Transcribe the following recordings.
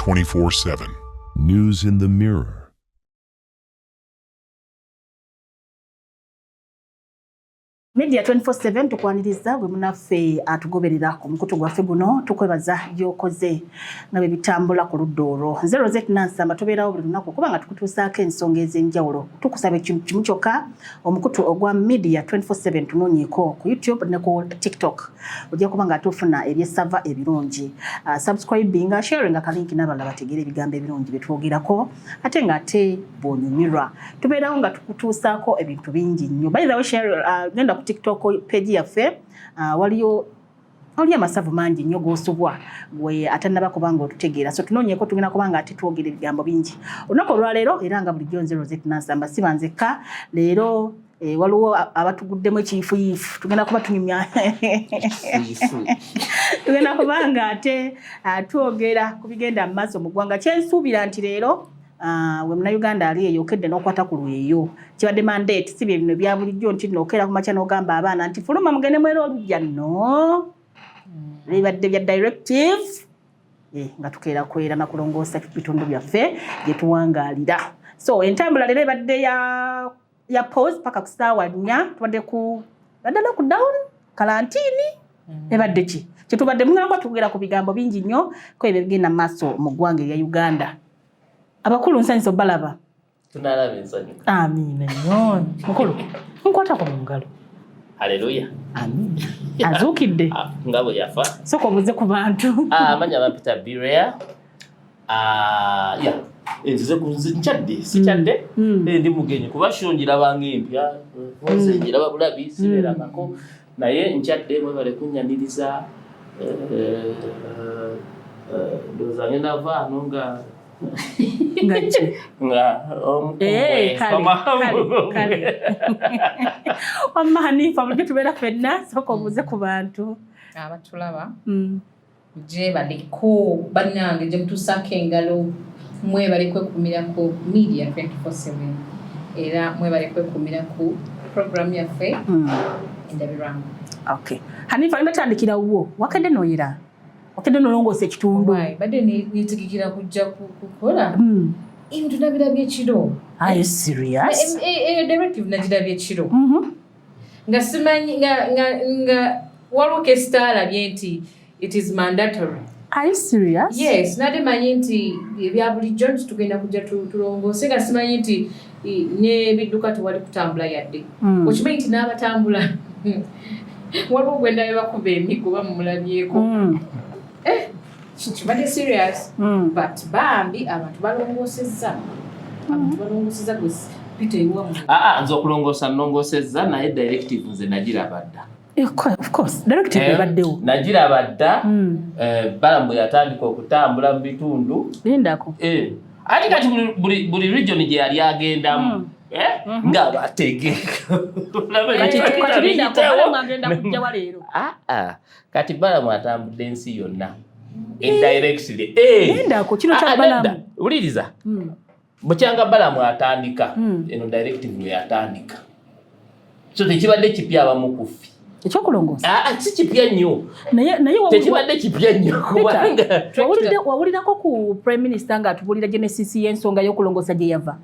24/7. News in the Mirror. Media 24/7 tukwaniriza gwe munaffe atugoberera ku mukutu gwaffe guno tukwebaza byokoze nga bwe bitambula ku luddoolo 0Z tubeerawo buli lunaku kuba nga tukutuusaako ensonga ez'enjawulo tukusaba ekintu kimu kyokka omukutu ogwa Media 24/7 tunoonyeeko ku YouTube ne ku TikTok ojja kuba nga tufuna ebyesava ebirungi subscribing sharing akalinki n'abalala bategeera ebigambo ebirungi bye twogerako ate ng'ate bw'onyumirwa tubeerawo nga tukutuusaako ebintu bingi nnyo by the way share genda ku TikTok page yaffe waliyo amasavu mangi nnyo g'osubwa gwe atannaba kubanga otutegeera so tunoonyeeko tugenda kubanga ate twogera ebigambo bingi olunaku olwaleero era nga bulijjo 0Z siba nzekka leero waliwo abatuguddemu ekiyifuyifu tugenda kuba tunyumya tugenda kubanga ate twogera ku bigenda mu maaso mu ggwanga kyensuubira nti leero we Munnayuganda ali eyo okedde n'okwata ku lweyo kibadde mandate si bye bino bya bulijjo nti n'okeera ku makya n'ogamba abaana nti fuluma mugende mwera olujja no bibadde bya directive nga tukeera kwera na kulongoosa bitundu byaffe gye tuwangaalira so entambula leero ebadde ya pause paka ku ssaawa 4 tubadde ku lockdown kalantiini ebadde ki kyetubadde mungamba tugera ku bigambo bingi nnyo ko ebyo bigenda mu maaso mu ggwanga erya Uganda abakulu nsanyisa balaba tunalaba ensonyi amina nnyo mukulu nkwata ku ngalo haleluya amin azuukidde ngabo yafa soko obuze ku bantu amanya bapita Birea ya nzize nkyadde sikyadde ndi mugenyi kuba shongira bange empya nzenjira babulabi siberangako naye nkyadde mwebale kunnyaniriza ndoza ngenda vaano nga wamani famulike tubeera fenna sooka obuuze ku bantu abatulaba gye baliko bannange gye mutuusaako engalo mwebale kwekumira ku Media 24/7 era mwebale kwekumira ku program yaffe endabirwamu. Okay, Hanifa nibatandikira wo wakedde noyera wakedde nolongoosa ekitundu badde nitigikira kujja kukola ebintu nabirabye ekiro. Are you serious? Directive nagirabye ekiro nga simanyi nga waliwo kesitaalabye nti it is mandatory. Are you serious? Yes, nade manyi nti ebya bulijjo nti tugenda kujja tulongoose nga simanyi nti n'ebidduka tewali kutambula yadde okimanyi nti n'abatambula waliwo gwenda bebakuba emigo bamulabyeko kibadde serious but bambi abantu balongoosezza gwe Peter Iwamu nze okulongoosa nnongoosezza naye directive nze nagiraba dda. Of course, directive ebaddewo. Nagiraba dda balamu yatandika okutambula mu bitundu. Lindako. Ate kati buli region gye yali agendamu nga bategeka. Kati balamu atambudde ensi yonna. Indirectly. Lindako kino kya balamu. Uliriza. Bukyanga balamu atandika eno directive we yatandika. So tekibadde kipya abamukufi. Ekyokulongoosa si kipya nnyo naye tekibadde kipya nnyo kubanga wawulirako ku prime minister nga atubulira genesis y'ensonga y'okulongoosa gye yava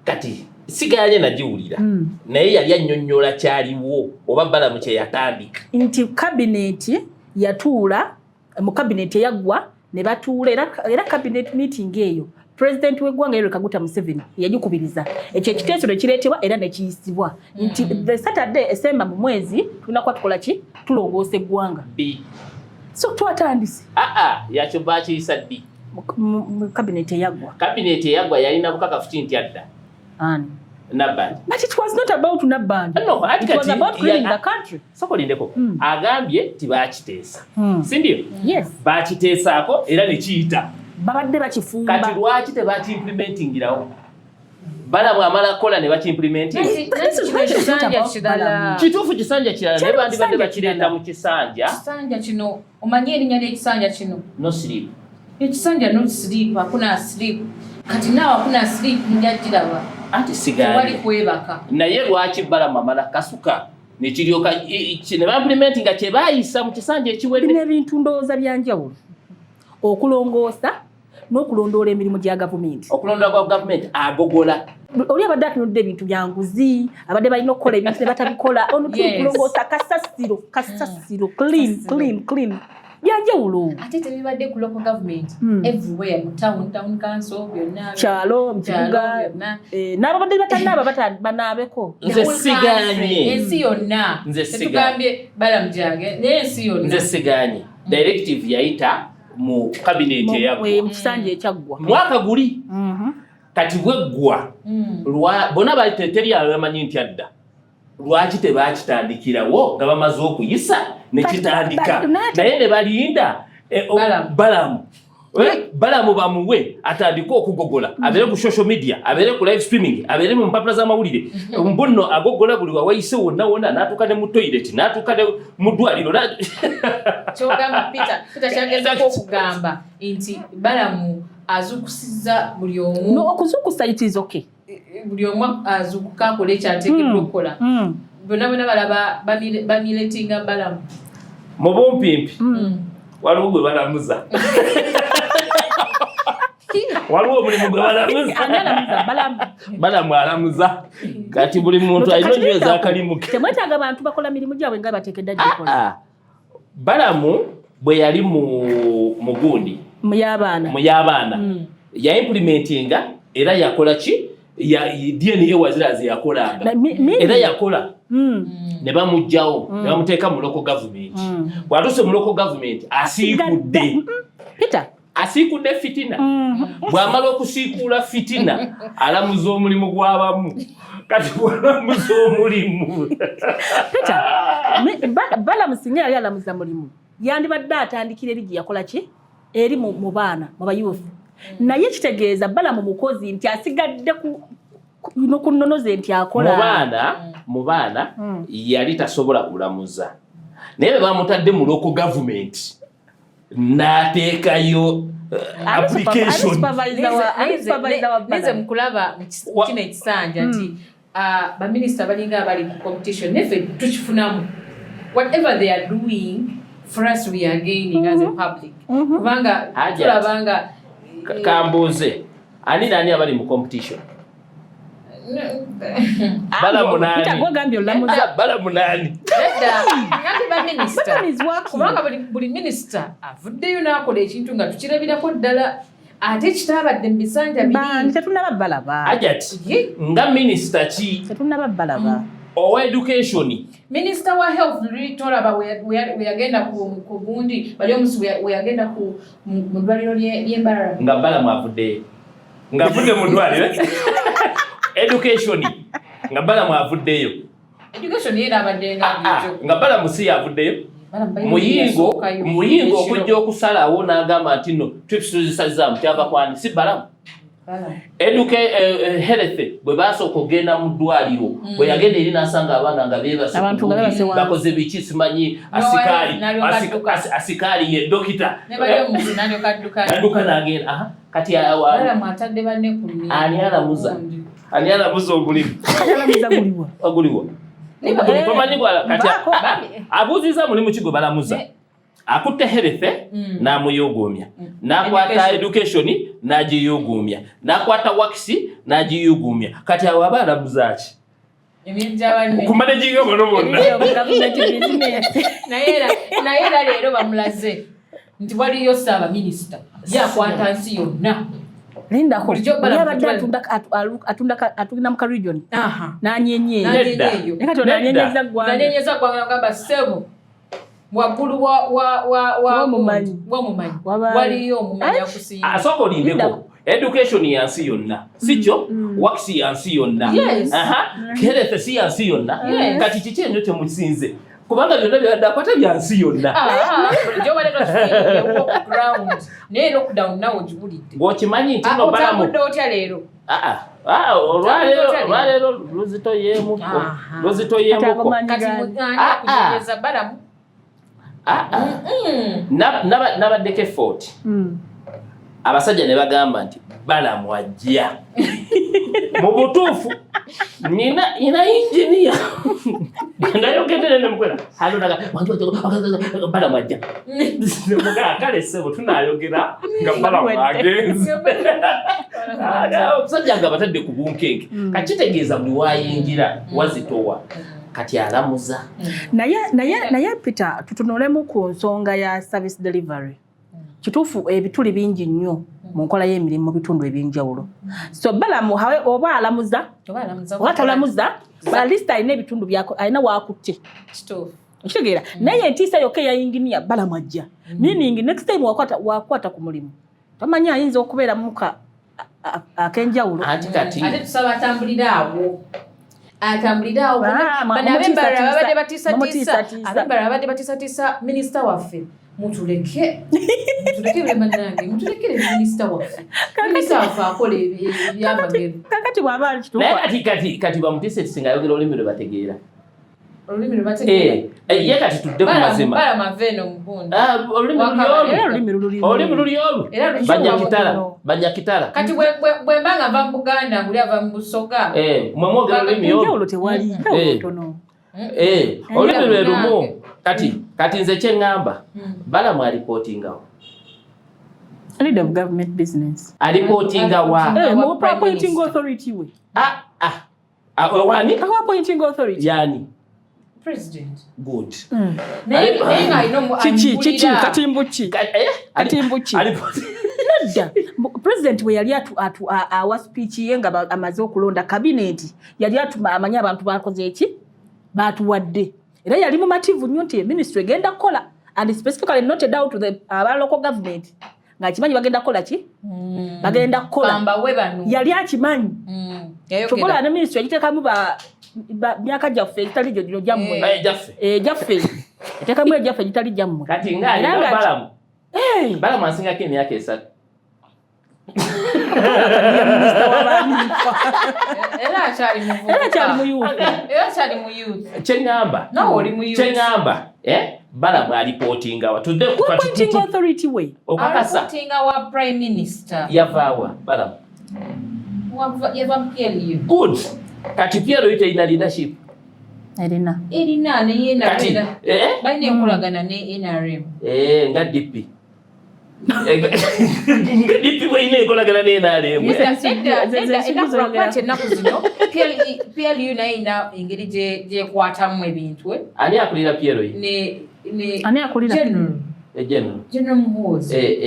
kati siganye nagiwulira naye yali annyonnyola kyaliwo oba balamu kye yatandika nti cabinet yatuula mu cabinet eyaggwa ne batuula era cabinet meeting eyo President w'eggwanga Yoweri Kaguta Museveni yagikubiriza ekyo ekiteeso kireetebwa era ne kiyisibwa nti the Saturday esemba mu mwezi tulina kuba tukola ki tulongoosa eggwanga so twatandise yakyo baakiyisa ddi mu cabinet eyaggwa yalina bukakafuti nti adda Nabbandi. But it was not about Nabbandi. No, it was about cleaning the country. Sokolindeko. Agambye tibakiteesa. Sindio? Yes. Bakiteesaako era ne kiyita. Babadde bakifumba. Kati lwaki tebaki-implementingirawo? Balamu amala kola ne baki-implementing. Kituufu kisanja kirala naye bandibadde bakireeta mu kisanja. Kisanja kino omanyi erinnya ly'ekisanja kino? No sleep. Ekisanja no sleep, hakuna sleep. Kati naawe hakuna sleep njagiraba. Ati sigari. Wali kwebaka. Naye lwaki balamu amala kasuka ne kiryoka ne ba-implementing nga kye baayisa mu kisanja ekiwedde. Bino ebintu ndowooza byanjawulo. Okulongoosa n'okulondoola emirimu gya gavumenti. Okulondola kwa gavumenti agogola. Oli abadde atunudde ebintu bya nguzi, abadde balina okukola ebintu ne batabikola. Ono tulongoosa kasasiro, clean. Byanjawulo. Ate tebibadde ku local government. Everywhere, mu town council, byonna. Kyalo, mu kibuga. N'ababadde batanaaba banaabeko. Nze siganye. Ensi yonna. Tetugambye balamujage. N'ensi yonna. Nze siganye. Directive yayita mu cabinet eyaggwa. Mu kisanja ekyaggwa. Mwaka guli. Kati bweggwa. Bonna teri abamanyi nti adda. Lwaki tebakitandikirawo nga bamaze okuyisa ne kitandika. Naye ne balinda Balamu. Balamu bamuwe atandika okugogola. Abeere ku social media, abeere ku live streaming, abeere mu mpapula z'amawulire. Mbonno agogola buli wawayise wonna n'atuuka ne mu toilet, n'atuuka ne mu ddwaliro. Kyogamba Peter kyagezako okugamba nti Balamu azukusizza buli omu. No, okuzukusa it is okay. Buli omu azukuka akola ekyateekeddwa okukola. Bonna balaba bamiletinga Balamu. Mu bumpimpi waliwo gwe balamuza. Waliwo omulimu gwe balamuza. Balamu alamuza. Kati buli muntu alina nnyo ez'akalimuke. Temwetaaga abantu bakola mirimu gyabwe nga bateekeddwa gikola. Balamu bwe yali mu gundi mu y'abaana ya implementinga era yakola ki DNA wazirazi yakolanga era yakola ne bamujjawo ne bamuteeka mu local government. Bw'atuuse mu local government asiikudde fitina. Bw'amala okusiikuula fitina alamuza omulimu gw'abamu. Kati bw'alamuza omulimu Balamu singa yali alamuza mulimu yandibadde atandikira eri gye yakola ki eri mu baana mu bayufu. Naye kitegeeza Balamu mukozi nti asigadde kunonoze nti akola mu baana yali tasobola kulamuza. Naye bamutadde mu local government n'ateekayo application. Nze mukulaba kino ekisanja nti baminisita balinga abali mu competition neffe tukifunamu. Whatever they are doing, for us we are gaining as a public. Kubanga tulabanga kambuze ani nani abali mu competition. Balamu nani. Ngati baminister. Kubanga buli minister avuddeyo n'akola ekintu nga tukirabirako ddala. Ate kitabadde mu bisanja biri. Tetunaba balaba. Ajati nga minister ki. Tetunaba balaba. Owa education. Minister wa health tolaba weyagenda ku gundi bali omusi weyagenda ku mu ddwaliro ly'Embarara. Nga Balamu avudde mu ddwaliro. Education nga Balamu avuddeyo. Education yera abadde nga Balamu si yavuddeyo. Muyingo okujja okusalawo n'agamba nti no tuzisazaamu kyava kwani si Balamu. Health bwe basooka okugenda mu ddwaliro bwe yagenda eri n'asanga abaana nga beebase bakoze biki simanyi asikaali ye dokita nadduka n'agenda kati ani alamuza omulimu aguliwa tomanyi kati abuuziza mulimu ki gwe balamuza. Akutte health n'amuyogomya, n'akwata education n'agiyogomya, n'akwata wax n'agiyogomya. Kati abo aba alamuza ki? Kumane jinga bonna. Naye era leero bamulaze nti waliyo ssaaba minisita yakwata nsi yonna. Lindako yabadde atunda mu ka region n'anyenyeeyo n'anyenyeza ggwanga ngamba ssebo waggulu w'omumanyi waliyo omumanyi akusinga. Asooka olindeko education yansi yonna sikyo wax yansi yonna health si yansi yonna. Kati kiki ennyo temusinze kubanga byonna byabadde akwata byansi yonna. Naye lockdown nawo gibulidde ng'okimanyi nti no Balamu otambudde otya leero. Olwaleero luzitoyeemuko kati akunyonyeza Balamu nabaddeko effort. Abasajja ne bagamba nti Balamu ajja. Mu butuufu nina engineer nayo gendere nemukwera alona bala majja mugala kale sebo tunayogera nga bala magenzi omusajja nga batadde ku bunkenge kakitegeeza buli wayingira wazitowa kati alamuza naye Peter tutunulemu ku nsonga ya service delivery kituufu ebituli bingi nnyo mu nkola y'emirimu mu bitundu ebyenjawulo so balamu oba alamuza oba talamuza balista alina ebitundu byako alina waakutte okitegeera naye entiisa yokka eyayinginiya balamu ajja meaning next time wakwata ku mulimu tamanyi ayinza okubeera muka ak'enjawulo ate tusaba atambuliraawo abadde batiisatiisa minisita waffe mutuleke bannange mutulekere minisita waffe akola ebyamagero kakati bw'aba ali kituufu naye kati bamutiise tisinga ayogera olulimi lwe bategeera olulimi lwe bategeera ye kati tudde mu mazima balamaveno mugundi olulimi luli olwo banyakitala kati bwe mba nga nva mu Buganda nguli ava mu Busoga mwe mwogera olulimi olwo tewali olulimi lwe lumu kati nze kyeŋŋamba balamu alipootingawo leader of government business alipootinga wa mu appointing authority we wani appointing authority yani president good kiki katimbuki nadda president we yali awa speech ye nga amaze okulonda cabinet yali amanyi abantu bakoze eki batuwadde era yali mumativu nnyo nti ministry egenda kukola and specifically noted out to the local government ng'akimanyi bagenda kukola ki bagenda kukola yali akimanyi kyokola ne ministry egiteekamu myaka gyaffe egitali gyo gyammwe gyaffe eteekamu egyaffe egitali gyammwe kati balamu asingako emyaka 3 era akyali mu youth kyeŋŋamba balamu alipootingawa tudde authority we alipootinga wa prime minister yavaawa balamu yava PLU good kati PLU terina leadership erina naye balina enkolagana ne NRM nga DP DP bweyina enkolagana ne NRM ennaku zino PLU naye ina engeri gyekwatamu ebintu ani akulira PLU ani akulira General Muhoozi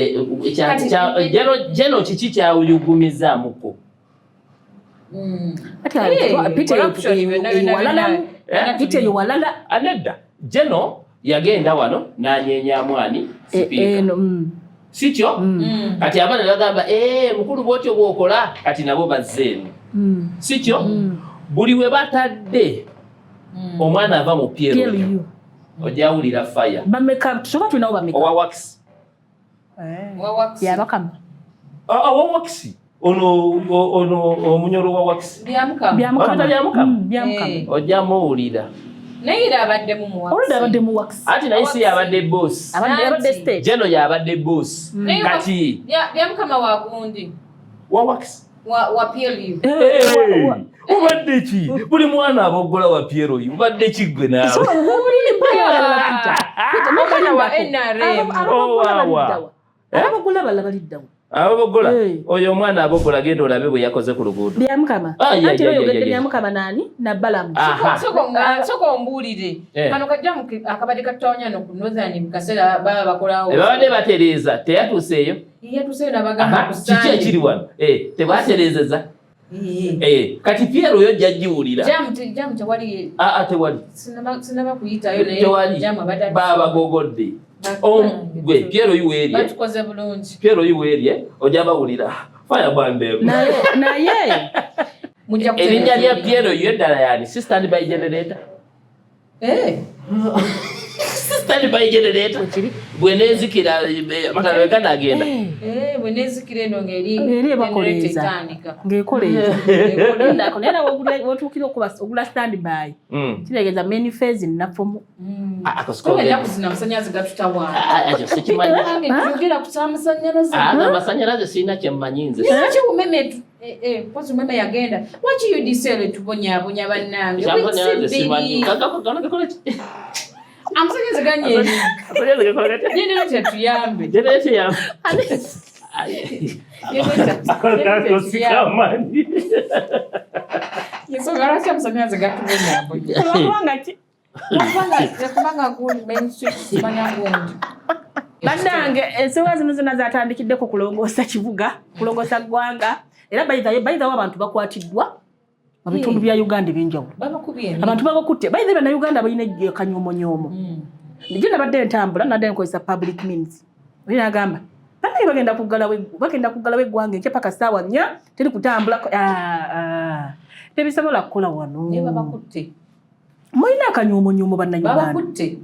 General kiki kyawuyugumizaamuko Peter walala anedda General yagenda wano n'anyenyamu ani sipiika sikyo kati abaana bagamba mukulu bwotyo bwokola kati nabo bazzeeno sikyo buli we batadde omwana ava mu PLU ojawulira fire bameka tusoba tulinawo bameka owa wax yabakama owa wax ono omunyolo wa wax byamukama ojamuwulira naye era abadde mu wax ati naye si yabadde boss abadde state Jeno yabadde boss kati byamukama wa gundi wa wax wa PLU ubadde ki buli mwana abogola wa PLU ubadde ki gwe naawe abogola bala baliddawo abogola oyo omwana abogola genda olabe bwe yakoze ku luguudo byamukama anti oyogedde byamukama nani na balamu soko ombuulire kano kajja akabadde katonya no ku Northern mu kaseera baba bakolawo babadde batereeza teyatuuseeyo nabagamba kiki ekiri wano tebatereezeza kati PLU oyo jjajjiwulira jamu tewali tewali sinaba kuyitayo naye jamu babagogodde gwe PLU weerye batukoze bulungi PLU weerye ojja bawulira fireband naye erinnya lya PLU eddala yani si stand by generator standby generator bwenezikira matalo wekana agenda bwenezikira eno ngeri bakoleza ngekoleza ndako nera wotukira okula standby kiregeza main phase nafomu akaskola kuzina masanyazi gatutawa sekimanyi ngira kutamusanyalazi masanyalazi sina kyemmanyinze saki umemetu Pozi mama yagenda. What you disele tuponyabonya bannange. Amusanyeze ganye. Amusanyeze ganye. Yene lati tuyambe. Yesogara chamusanyeze gatuponyabonya. Kubanga kuli mainstream manyangonji. Bannange ensonga zino zonna zatandikidde ku kulongoosa kibuga, kulongoosa ggwanga era bayitawo abantu bakwatiddwa mu bitundu bya Uganda ebyenjawulo. Abantu babakutte bayithe bannayuganda balina kanyomonyoomo. Nijjo nabadde ntambula nadde nkozesa public means. Olina agamba banaye bagenda kuggalawo eggwanga enkya paka ssaawa 4 teri kutambula. Tebisobola kukola wano. Ne babakutte. Mulina akanyomonyoomo bannayuganda.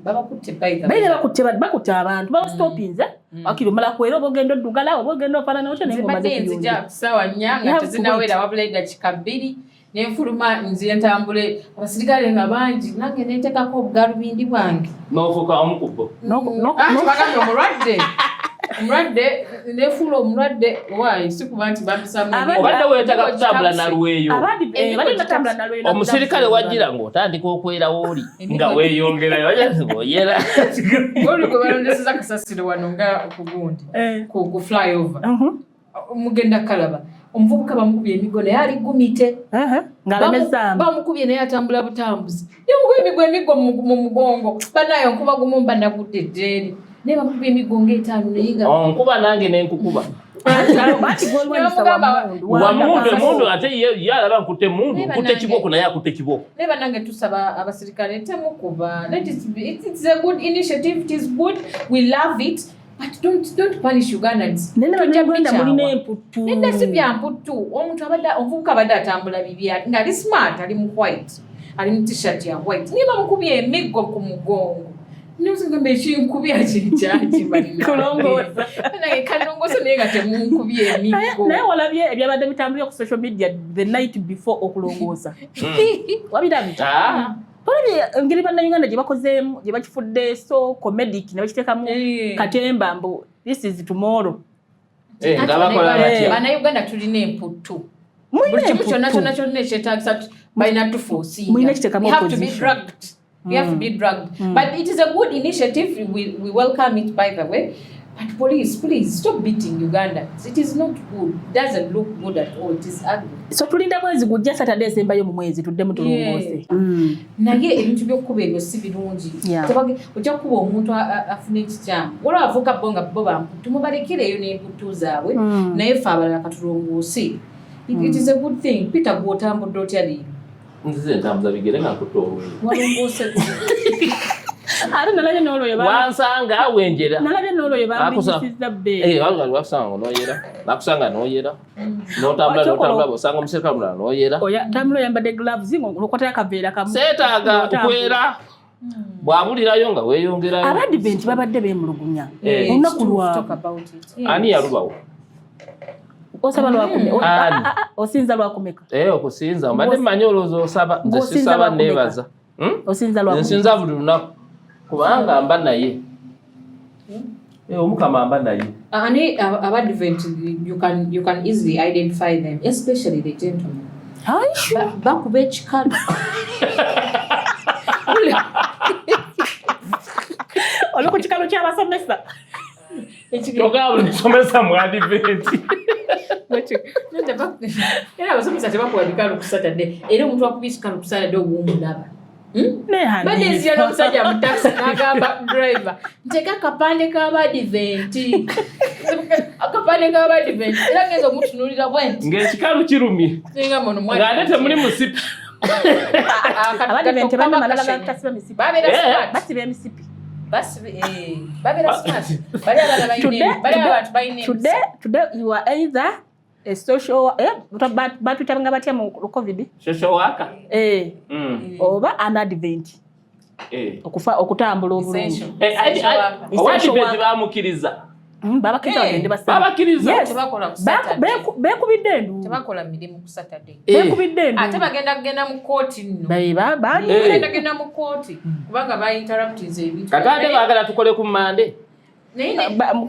Bakutte abantu babastopinze akiri omala kwera oba ogenda oddugala oba ogenda ofaanana otyo naye omaze nzija ssaawa 4 nga tezinawera wabula eddakiika 2 nenfuluma nzire ntambule abasirikale nga bangi nange nentekako obugalubindi bwange n'ofuuka omukubo bagambye omulwadde nefuula omulwadde waayi sikuba nti bampisamu obadde weetaaga kutambula nalweyo omusirikale wajjira ng'otandika okwerawo oli nga weeyongerayo oyera oli gwe balondeseza kasasiro wano nga okugundi ku flyover mugenda kalaba omuvubuka bamukubye emigo naye ali gumite bamukubye naye atambula butambuzi yemukubye emigo mu mugongo banayo nkuba gumu banagudde eddeeri naye bamukubye emigo ng'etaano naye nga onkuba nange nenkukuba wamundu ate ye alaba nkutte mundu nkutte kiboko naye akutte kiboko naye bannange tusaba abasirikale temukuba. It's a good initiative, it is good, we love it. But don't punish Ugandans. Nenda si bya mputtu. Omuntu omuvubuka abadde atambula bibi nga ali smart, ali mu white, ali mu t-shirt ya white. Niba mukubye emiggo ku mugongo. Nimusinga ekinkubya kikyaki bali kulongoosa. Kalongoosa naye nga temunkubye emiggo. Naye walabye ebyabadde bitambulira ku social media the night before okulongoosa. Wabirabye? Ngeri bannayuganda gye bakozeemu gye bakifudde so comedic ne bakiteekamu katemba mbu this is tomorrow. Bannayuganda tulina emputtu. Buli kimu kyonna ekyetaagisa balina tufuusinga. We have to be drugged. But it is a good initiative. We welcome it, by the way. But police, please stop beating Ugandans. It is not good. It doesn't look good at all. It is ugly. So tulinda mwezi gujja Saturday esembayo mu mwezi tuddemu tulongoose. Naye ebintu by'okkuba ebyo si birungi. Ojja kuba omuntu afuna ekikyamu. Waliwo avuka bo nga bo bamputtu mubalekereyo n'emputtu zaabwe naye ffe abalala katulongoose. It is a good thing. Peter gw'otambudde otya leero? Nzize ntambuza bigere nga nkutte olweyo. Walongoose. Ate nalabye n'olwoyo wansanga wenjera. Nalabye n'olwoyo bambisizza bbeere. Waliwo bakusanga n'oyera. Bakusanga n'oyera. N'otambula bw'osanga omusirikale mulala n'oyera. Tambula oyambadde gloves ng'okwatayo akaveera kamu. Seetaaga okwera. Bw'abulirayo nga weeyongerayo. Abadiventi babadde beemulugunya. Olunaku lwabwe. Ani yalubawo? Osaba lwakumeka. Osinza lwakumeka. Okusinza. Mbadde mmanyi olowooza osaba. Nze sisaba neebaza. Osinza lwakumeka. Nsinza buli lunaku. Kubanga mba naye. Omukama mba naye. Ani abadivent you can easily identify them, especially the gentlemen. Bakuba ekikalu. Oli ku kikalu ky'abasomesa. Togabula nisomesa mu adiventi. Era abasomesa tebakuba bikalu ku Saturday. Era omuntu akuba ekikalu ku Saturday obw'omulaba. Badezi yalo omusajja mu taxi n'agamba driver nteeka akapande k'abadiventi. Akapande k'abadiventi era ngenza omutunuulira bwenti ng'ekikalu kirumye ng'ate temuli musipi. Abadiventi banna malala bakasiba misipi. Basiba emisipi. Babera smart. Today you are either a social batutanga batya mu COVID social worker oba an advent okutambula obulungi abadiventi bamukiriza babakiriza bagende basaba babakiriza bekubidde endu tebakola mirimu ku Saturday bekubidde endu ate bagenda mu kooti nno bagenda mu kooti kubanga ba-interruptiza ebintu kakade baagala tukole ku Monday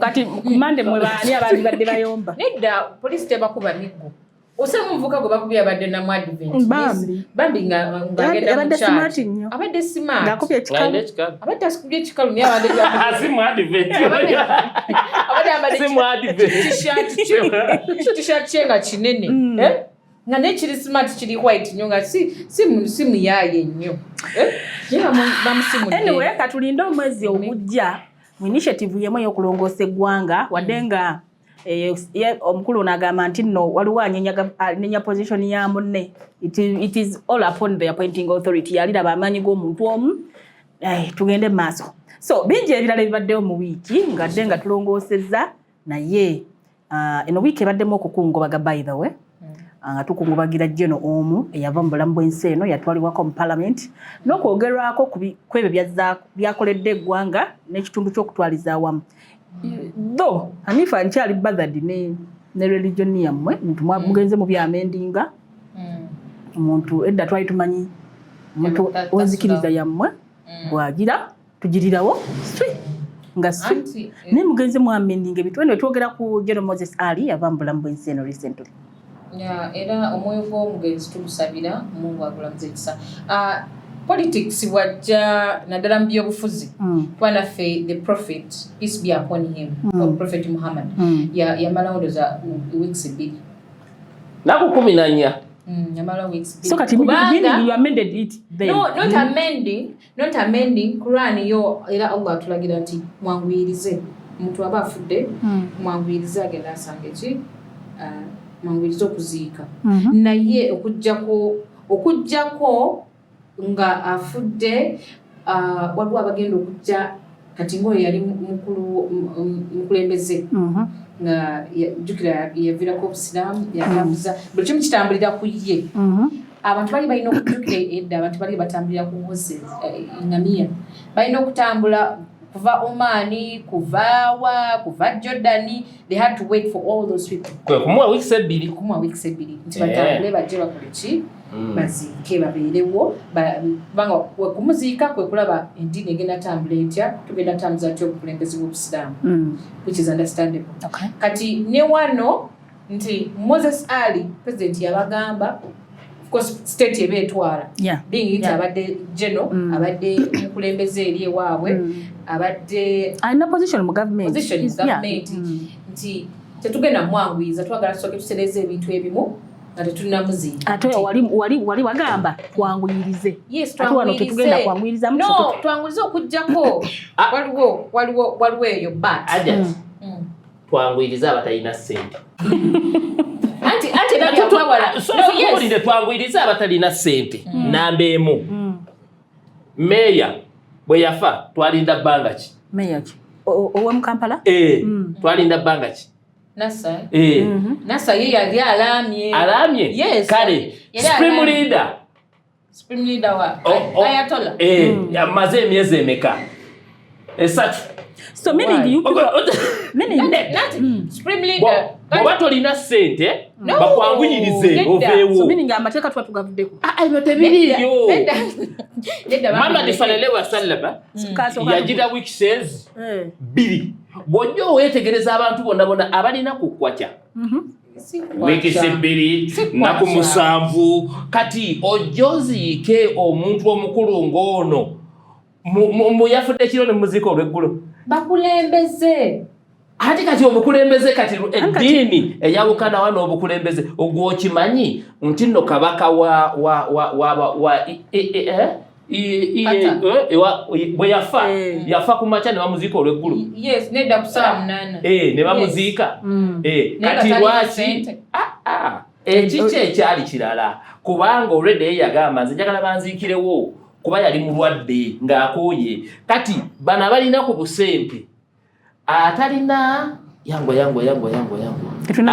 kati ku Monday mwe baani abandi badde bayomba nedda poliisi tebakuba miggo Osema mvuka gwe bakubye abadde na mu advent. Bambi nga ngagenda mu church. Abadde smart. Ngakubye ekikalu. Abadde asikubye ekikalu naye abadde si mu advent. Abadde si mu advent. T-shirt chenga kinene. Nga nekiri smart kiri white nnyo nga si muyaye nnyo. Anyway, katulinde omwezi ogujja mu initiative yemu y'okulongoosa eggwanga wadde nga omukulu n'agamba nti nno waliwo anenya position ya munne. It is all upon the appointing authority. Yaliraba amaanyi g'omuntu omu. Tugende mu maaso. So bingi ebirala ebibaddewo mu wiiki ngadde nga tulongoosezza naye eno wiiki ebaddemu okukungubaga by the way. Nga tukungubagira Jeno omu eyava mu bulamu bw'ensi eno yatwalibwako mu parliament n'okwogerwako ku ebyo byakoledde eggwanga n'ekitundu ky'okutwaliza awamu. Though Hanifa nkyali bothered ne religion yammwe mugenze mu byamendinga omuntu edda twali tumanyi omuntu w'enzikiriza yammwe bwagira tugirirawo nga naye mugenze mu amendinga ebintu eno twogera ku General Moses Ali yava mu bulamu bw'ensi eno recently. Era omwoyo gw'omugenzi tumusabira Mungu agulamuze ekisa. Politics wajja naddala mu byobufuzi twanaffe the prophet peace be upon him prophet Muhammad yamalawo ndoza weeks ebiri naku 14 yamala weeks ebiri so kati you amended it then not amending Quran yo era Allah tulagira nti mwangwirize omuntu aba afudde mwangwirize agenda asanga ki mwangwirize okuziika naye okujjako nga afudde waliwo abagenda okujja kati ngoyo yali mukulembeze nga jukira yavirako obusiraamu yatambuza buli kimu kitambulira ku ye abantu bali balina okujjukira edda abantu bali batambulira ku Moses ngamiya balina okutambula kuva Omani kuva Jordani they had to wait for all those people kumwa weeks ebiri nti batambule bajje bakole ki baziike babeerewo banga kumuziika kwe kulaba endini egenda tambula etya tugenda tambuza atya obukulembeze bw'obusiraamu which is understandable. Kati ne wano nti Moses Ali president yabagamba of course state ebetwala being it abadde abadde mukulembeze eri ewaabwe abadde alina position mu government nti tetugenda mwangwiza twagala tusooke tusereze ebintu ebimu ate tulina muziika ate wali wagamba twanguyirize tetugenda kwanguyiriza twanguyirize okujjako waliwo eyo but twanguyirize abatalina ssente anti twanguyirize abatalina ssente namba emu meya bwe yafa twalinda bbanga ki meya ki ow'omu Kampala twalinda bbanga ki Nasa ye yali alamye yes kale supreme leader wa Ayatollah yamaze emyezi emeka esatu so meaning you supreme leader bw'oba tolina ssente bakwanguyirize oveewo so meaning amateeka tuba tugavuddeko ebyo tebiriyo Muhammad sallallahu alaihi wasallam yagira weeks 2 bw'ojja oweetegereza abantu bonna abalina ku kwakya weeks 2 naku 7 kati ojja oziike omuntu omukulu ng'ono yafudde kiro ne muziika olw'eggulo bakulembeze ati kati obukulembeze kati eddiini eyawukana wano obukulembeze ogwokimanyi nti nno kabaka bwe yafa ku makya ne bamuziika olw'eggulu nedda ku ssaawa 8 ne bamuziika kati lwaki ekiki ekyali kirala kubanga olwedde ye yagamba nze njagala banziikirewo kuba yali mulwadde ng'akooye kati bano abalina ku busempe atalina yango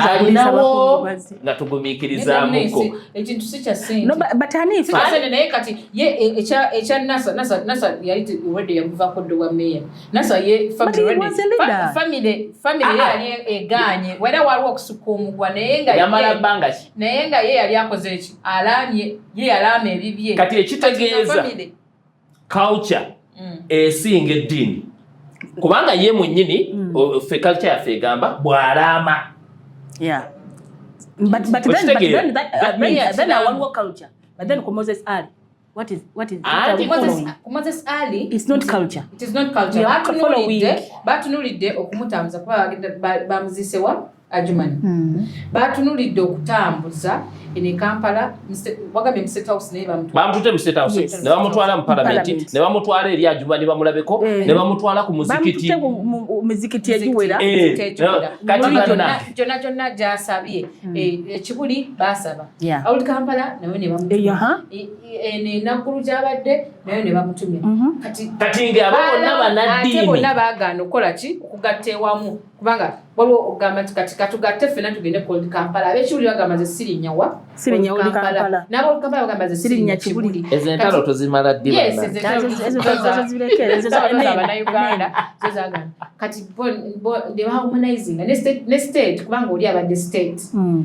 alinawo nga tugumiikirizamuko ekintu si kya ssente naye kati ye ekya nasa yali already yaguvako ddo wa meya nasa ye family yali egaanye wera waliwo okusukka omugwa yamala bbanga ki naye nga ye yali akoze eki alaamye ye yalaama ebibye kati ekitegeeza culture esinga eddiini kubanga ye mwennyini ffe culture yaffe egamba bw'alaama But then That means then our one culture. But then Moses Ali. What is Moses Ali? It's not culture. It is not culture. Batunulidde okumutambuza kuba bamuzisewa Ajumani. Batunulidde okutambuza ene Kampala wagambye mu State House ne bamutute mu State House ne bamutwala mu parliament ne bamutwala eri Ajumani bamulabeko ne bamutwala ku muzikiti muzikiti ejiwera jonna jasabye ekibuli basaba awuli Kampala nayo ne bamutumya ene nakulu jabadde nayo ne bamutumya kati nge abo bonna banaddiini ate bonna baagaana okukola ki okugatta ewamu kubanga waliwo ogamba kati katugatte ffenna tugende ku Kampala abekiwuli bagamba ze Sirinyawa Kampala nabo Kampala bagamba ze Sirinya Kibuli ezo entalo tozimala ddi Uganda zozagana kati they were harmonizing ne state kubanga oli abadde state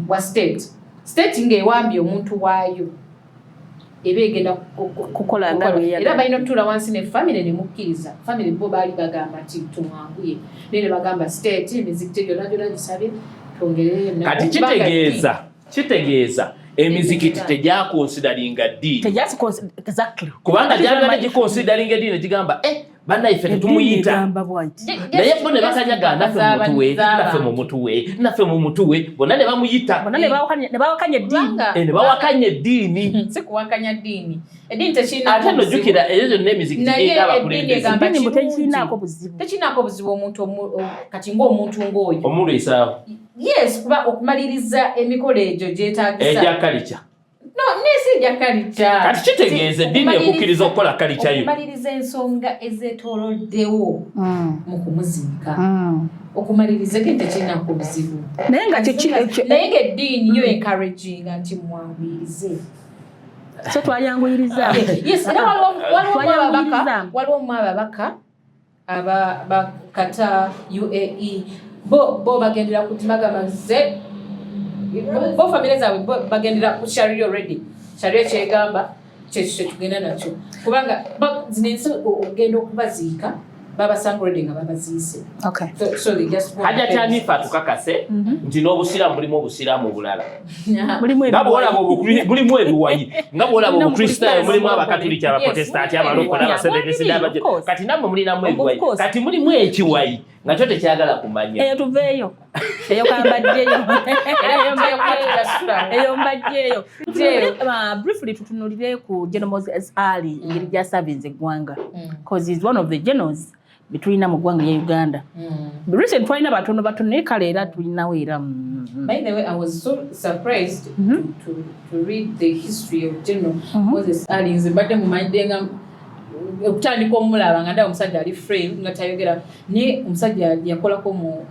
wa state ng'ewambye omuntu waayo ebegenda kukola era balina otuula wansi ne family ne mukkiriza family bo baali bagamba nti tumwanguye ne bagamba state emizikiti gyonna gisabye twongereyo kati kitegeeza emizikiti tegyakonsidaringa ddiini kubanga gyabadde gikonsidaringa eddiini gigamba bannayiffe tetumuyita naye bo ne bakajaga naffe mu mutuwe bonna ne bamuyita ne bawakanya eddiini si kuwakanya ddiini eddiini tekirina ate nojjukira ezo zonna emizikiti tekinako buzibu omuntu kati ng'omuntu ng'oyo omulwisaawo yes kuba okumaliriza emikolo egyo gyetaagisa egya kalica nesi egya kalica kati kitegeeza eddiini ekukkiriza okukola kalica yo okumaliriza ensonga ezeetooloddewo mu kumuziika okumaliriza ge tekinako buzibu naye ng'eddiini yo encouraginga nti mwanguyirize so twayanguyiriza yes era waliwo mu ababaka abakata UAE bo bagendera ku timagamaze bo family zaabwe bagendera ku sharia already sharia kyegamba kyekyo tugenda nakyo kubanga zinensi ogenda okubaziika babasanga already nga babaziise so they just hajja kyanifa tukakase nti n'obusiraamu bulimu obusiraamu obulala bulimu ebiwayi nga bwolaba obukristaayo mulimu abakatuliki abaprotestanti abaloko n'abasedekesi kati nammwe mulinamu ebiwayi kati mulimu ekiwayi nga kyo tekyagala kumanya eyo tuveeyo eyo kambaddeyo eyo mbaddeyo briefly tutunulire ku General Moses Ali engeri gy'asaavinze eggwanga because he's one of the generals between mu ggwanga lya Uganda. Recent twalina batono naye kale era tulinawo era. By the way, I was so surprised to read the history of General Moses Ali mbadde mu mandenga okutandika omulaba nga ndawo omusajja ali frame nga tayogera naye omusajja yakolako mu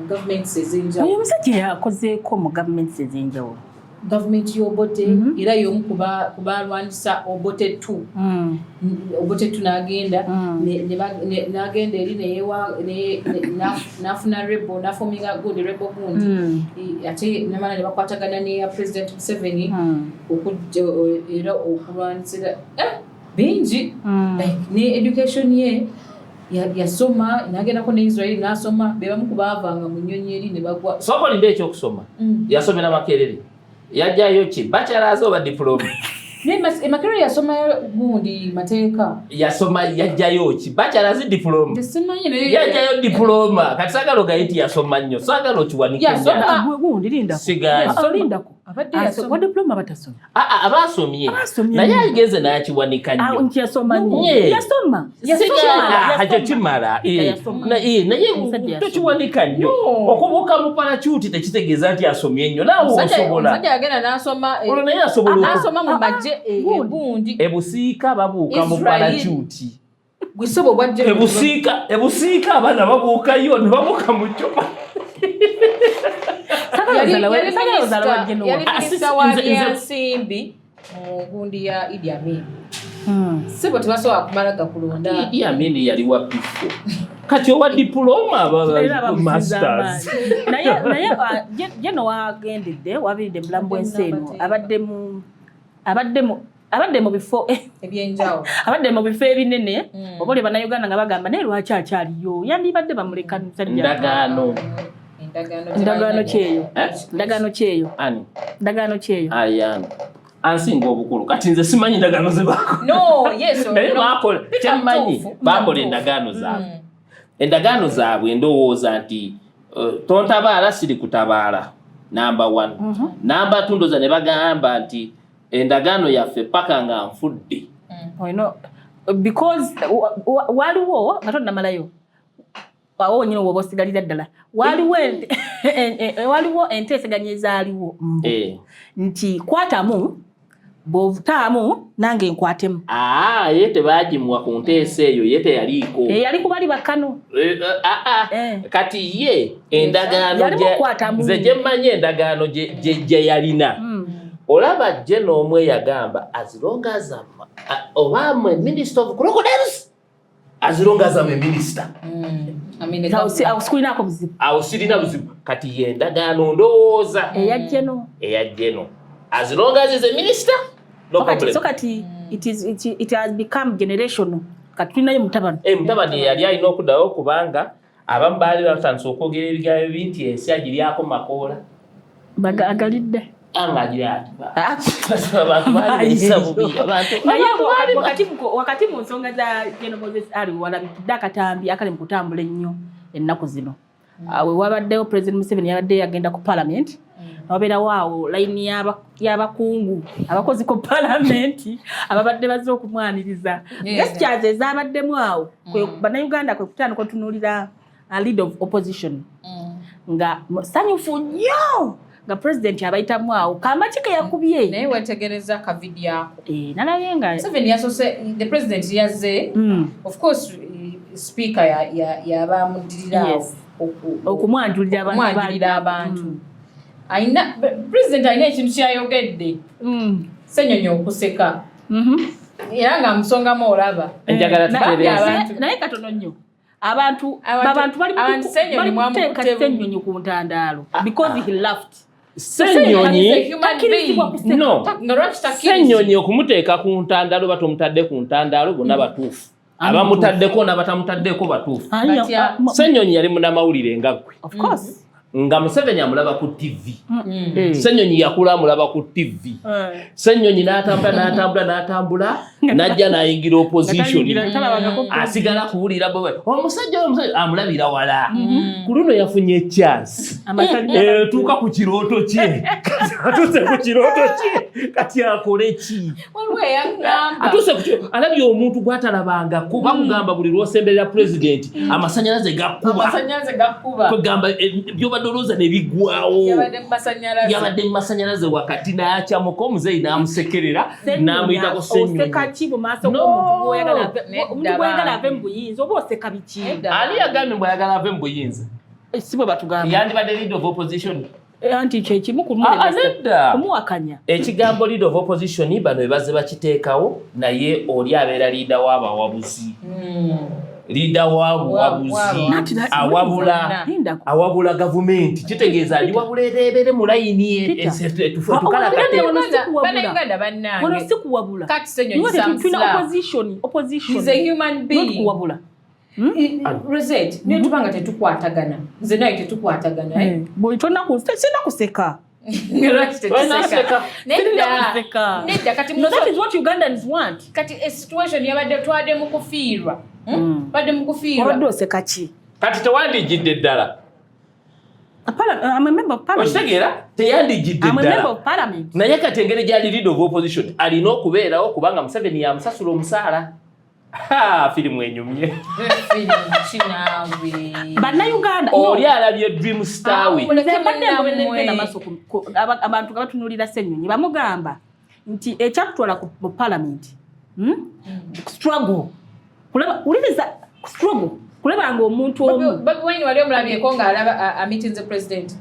governments ezenjawulo. Oyo omusajja yakozeeko mu governments ezenjawulo. Government y'Obote era y'omu kubalwanyisa Obote 2 Obote 2 n'agenda eri n'afuna rebel n'afominga gundi rebel gundi ate namala ne bakwatagana ne President Museveni era okulwanyisira bingi ne education ye yasoma n'agendako ne Israel n'asoma be bamu kubaavanga mu nnyonyi eri ne bagwa sokolinde ekyokusoma yasomera Makerere yajjayo ki bachelors oba diploma Makerere yasoma gundi mateeka yasoma yajjayo ki bachelors diploma yajjayo diploma kati sagalo gaiti yasoma nnyo sagalo kiwanika yasoma gundi linda solindako wa diploma batasoma abasomye naye ageze n'akiwanika nnyo nti yasoma haja kimala naye tokiwanika nnyo okubuuka mu parachuti tekitegeeza nti asomye nnyo naawe osobola omusajja yagenda n'asoma olwo naye asobola n'asoma mu magye egundi ebusiika babuuka mu parachuti ebusiika abaana babuukayo ne babuuka mu ccupa yali minisita wa byansimbi mu gundi ya Idi Amin. Sibo tebasobola kumala gakulonda. Idi Amin yali wa bifo. Kati owa diploma masters. Naye jeno wagendedde wabiridde Mlambo Enseno abadde mu bifo ebyenjawulo abadde mu bifo ebinene obole bannayuganda nga bagamba naye lwaki akyaliyo yandibadde bamuleka musajja ndagaano ndagaano kyeyo ani ndagaano kyeyo ayano ansinga obukulu kati nze simanyi endagaano ze bakola no yes naye bakola kyammanyi bakola endagaano zaabwe endagaano zaabwe ndowooza nti tontabaala siri kutabaala number 1 number 2 ndoza ne bagamba nti endagaano yaffe paka nga nfudde because waliwo nga tonnamalayo awo nyine woba osigalira ddala waliwo enteeseganya ezaaliwo nti kwatamu bw'ovutaamu nange nkwatemu ye tebagimuwa ku nteesa eyo ye teyaliiko yali kubali bakkano kati ye endagaano nze gye mmanyi endagaano gye yalina olaba gye n'omwe yagamba azirongazama oba mwe minister of crocodiles azirongazama minister awusikulinako buzibu awo sirina buzibu kati ye endagaano ndowooza eyajjeno azirongazize minister no problem so kati it has become generational kati tulinayo mutabani mutabani yali alina okuddayo kubanga abamu baali batandise okwogera ebigambo binti ensi agiryako makoola agalidde wakati mu nsonga za General Moses Ali walabikidde akatambi akali mu kutambula ennyo ennaku zino we wabaddewo President Museveni yabadde yagenda ku parliament wabeerawo awo layini y'abakungu abakozi ku parliament ababadde bazze okumwaniriza gestures ezaabaddemu awo bannayuganda kwe kutandika otunuulira leader of opposition nga sanyufu nnyo nga president abayitamu awo kamaki yakubye naye wetegereza ka video ako nalaye nga Museveni yasose the president yazze of course speaker yabamudirira okumwanjulira abantu aina president aina ekintu kyayogedde senyonyo okuseka era nga musongamu olaba enjagala tutereeza naye katono nnyo abantu bali muteeka Ssenyonyi ku ntandaalo because he laughed Ssenyonyi Ssenyonyi okumuteeka ku ntandaalo batomutadde ku ntandaalo bonna batuufu abamutaddeko n'abatamutaddeko batuufu Ssenyonyi yali munnamawulire nga ggwe of course nga Museveni amulaba ku TV Ssenyonyi yakula amulaba ku TV Ssenyonyi n'atambula n'ajja n'ayingira opposition asigala kuwulira omusajja amulabira wala ku luno yafunye chance tuuka ku kirooto kye atuse ku kirooto kye kati akole ki atuse alabye omuntu gwatalabangako bakugamba buli lwosemberera president amasanyalaze gakkuba kwegamba byobadoloza nebigwawo yabadde mu masanyalaze wakati n'akyamuka omuzeeyi n'amusekerera n'amuyitako Ssenyonyi omuntu gwayagala ave mu buyinza oba oseka biki ani yagambye mbwe ayagala ave mu buyinza si bwe batugamba yandibadde leader of opposition anti kyekimu kumuwakanya ekigambo leader of opposition bano webaze bakiteekawo naye oli abeera leader w'abawabuzi leader w'abawabuzi awabula gavumenti kitegeeza aliwabula ereebere mu layini tukalakate wano si kuwabula opposition is a human being kuwabula Rosette niyo tubanga tetukwatagana nze naye tetukwatagana sina kuseka nedda kati that is what Ugandans want kati a situation yabadde twadde mu kufiirwa badde mu kufiirwa obadde oseka ki kati tewandigidde ddala okitegeera teyandigidde ddala naye kati engeri gyali leader of opposition alina okubeerawo kubanga Museveni yamusasula omusaala firimu enyumye bannayuganda oli alabye dream star we abantu nga batunuulira Ssenyonyi bamugamba nti ekyakutwala mu parliament struggle uliriza struggle kulabanga omuntu omu Bobi Wine wali omulabyeko ng'alaba ameetinze president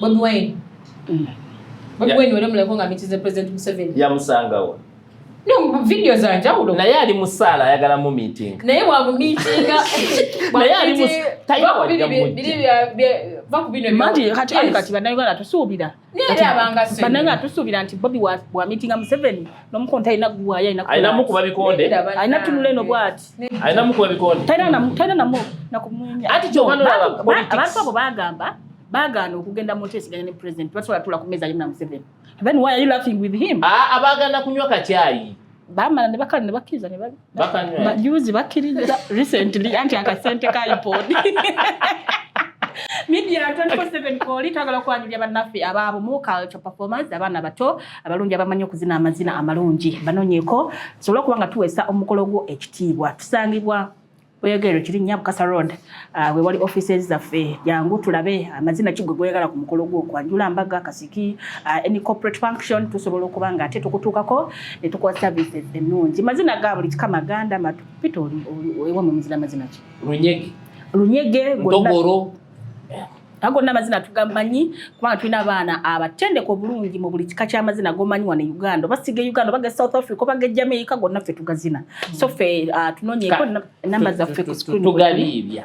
Bobi Wine wali omulabyeko ng'ameetinze president Museveni yamusangawo no video za njawulo naye ali mu ssaala ayagala mu meeting naye wa mu meeting naye ali mu Manji kati bannayuganda tusuubira. Bannayuganda tusuubira nti Bobi wa meetinga Museveni n'omukono talina guwaya alinamu kuba bikonde alina tunula eno bw'ati alinamu kuba bikonde talina namu nakumunya ati kyokanola abantu abo baagaana okugenda mu nteesiganya ne president basobola tula ku meza yimna Museveni. Then why are you laughing with him? Abaagana kunywa kacyayi bamala ne bakala ne bakkiriza ne bajuzi bakkiriza recently anti akasente ka iPod. Media 24/7 koli twagala okwanjulira bannaffe abaabo mu culture performance abaana bato abalungi abamanyi okuzina amazina amalungi banonyeeko sobola okuba nga tuweesa omukolo gwo ekitiibwa tusangibwa oyagero Kirinnya Bukasa Road we wali offices zaffe jangu tulabe amazina kigwe goyagala ku mukolo gwo okwanjula mbaga kasiki any corporate function tusobola okuba nga ate tukutuukako ne tukola services ennungi mazina ga buli kikamaganda matupito ewa mu muzina mazina ki lunyege ntogoro agonna amazina tugamanyi kubanga tulina abaana abatendeko obulungi mu buli kika ky'amazina gomanyi wano Uganda basiga Uganda baga South Africa baga Jamaica gonna ffe tugazina so ffe tunonyeeko namba zaffe ku screen tugabibya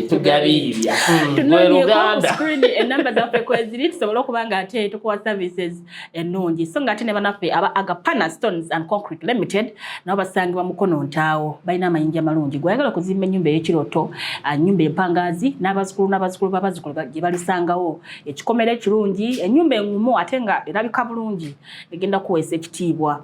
tugabibya tunonyeeko screen enamba zaffe kweziri tusobola okuba nga ate tukuwa services ennungi so nga ate ne banaffe aba Agapana Stones and Concrete Limited nabo basangibwa Mukono Ntaawo balina amayinja malungi gwayagala okuzimba ennyumba ey'ekiroto ennyumba empangazi n'abazzukulu b'abazzukulu gye balisangawo ekikomera ekirungi ennyumba engumu ate nga erabika bulungi egenda kuweesa ekitiibwa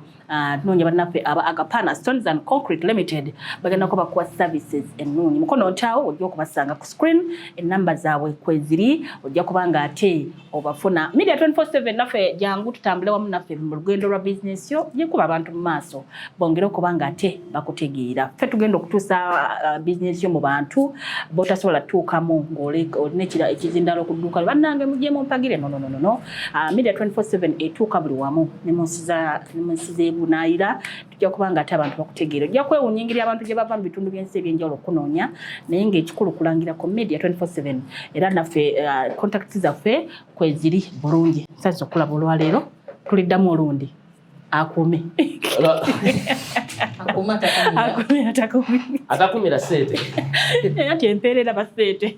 tunoonya bannaffe aba Agapana Stones and Concrete Limited bagenda kuba kuwa services ennungi Mukono Ntaawo ojja okubasanga ku screen enamba zaabwe kweziri ojja kubanga ate obafuna Media 24/7 naffe jangu tutambule wamu naffe mu lugendo lwa business yo yekuba abantu mu maaso bongere okubanga ate bakutegeera ffe tugenda okutuusa business yo mu bantu botasobola tuukamu ng'olina ekizindalo okudduuka bannange mujje mumpagire no Media 24/7 etuuka buli wamu ne mu nsi z'ebunaayira tujja kubanga ate abantu bakutegeera ojja kwewunyingirira abantu gye bava mu bitundu by'ensi ebyenjawulo okunoonya naye ng'ekikulu kulangira ku Media 24/7 era naffe contact zaffe kweziri bulungi sasa okulaba olwaleero tuliddamu olundi akume atakumira sente ati empeerera basente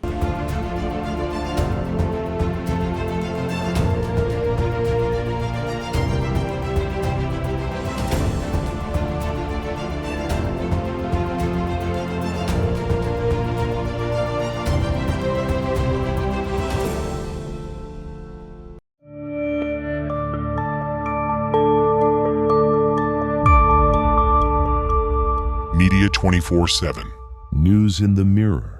Media 24/7. News in the Mirror.